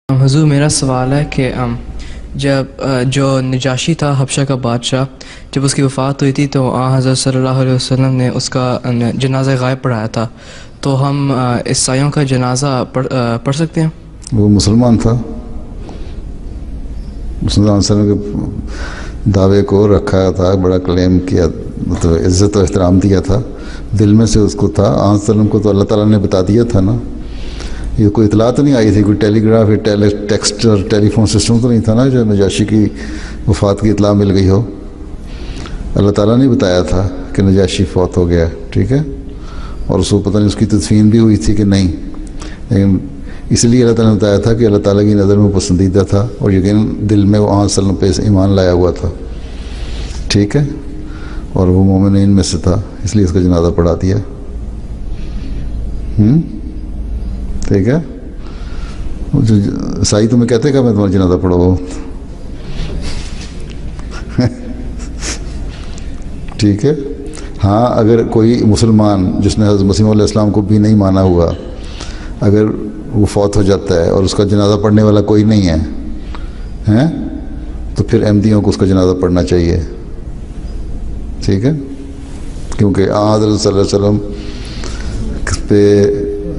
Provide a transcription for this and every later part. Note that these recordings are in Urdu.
حضور میرا سوال ہے کہ جب جو نجاشی تھا حبشہ کا بادشاہ، جب اس کی وفات ہوئی تھی تو حضرت صلی اللہ علیہ وسلم نے اس کا جنازہ غائب پڑھایا تھا، تو ہم عیسائیوں کا جنازہ پڑھ سکتے ہیں؟ وہ مسلمان تھا، اس نے وسلم کے دعوے کو رکھا تھا، بڑا کلیم کیا، مطلب عزت و احترام دیا تھا، دل میں سے اس کو تھا۔ وسلم کو تو اللہ تعالیٰ نے بتا دیا تھا نا، یہ کوئی اطلاع تو نہیں آئی تھی، کوئی ٹیلی گراف یا ٹیکسٹ اور ٹیلی فون سسٹم تو نہیں تھا نا جو نجاشی کی وفات کی اطلاع مل گئی ہو۔ اللہ تعالیٰ نے بتایا تھا کہ نجاشی فوت ہو گیا، ٹھیک ہے، اور اس کو پتہ نہیں اس کی تدفین بھی ہوئی تھی کہ نہیں، لیکن اس لیے اللہ تعالیٰ نے بتایا تھا کہ اللہ تعالیٰ کی نظر میں پسندیدہ تھا، اور یقیناً دل میں وہ آن وسلم پہ ایمان لایا ہوا تھا، ٹھیک ہے، اور وہ مومنین میں سے تھا، اس لیے اس کا جنازہ پڑھا دیا۔ ٹھیک ہے، عیسائی تمہیں کہتے کہ میں تمہارا جنازہ پڑھو، ٹھیک ہے۔ ہاں، اگر کوئی مسلمان جس نے حضرت مسیح علیہ السلام کو بھی نہیں مانا ہوا، اگر وہ فوت ہو جاتا ہے اور اس کا جنازہ پڑھنے والا کوئی نہیں ہے تو پھر احمدیوں کو اس کا جنازہ پڑھنا چاہیے، ٹھیک ہے، کیونکہ حضرت صلی اللہ علیہ وسلم پہ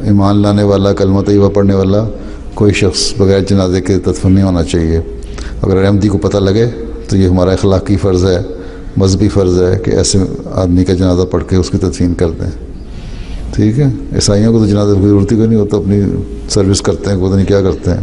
ایمان لانے والا، کلمہ طیبہ پڑھنے والا کوئی شخص بغیر جنازے کے تدفین نہیں ہونا چاہیے۔ اگر احمدی کو پتہ لگے تو یہ ہمارا اخلاقی فرض ہے، مذہبی فرض ہے کہ ایسے آدمی کا جنازہ پڑھ کے اس کی تدفین کر دیں، ٹھیک ہے۔ عیسائیوں کو تو جنازے کی ضرورت ہی کوئی نہیں، وہ تو اپنی سروس کرتے ہیں، پتہ نہیں کیا کرتے ہیں۔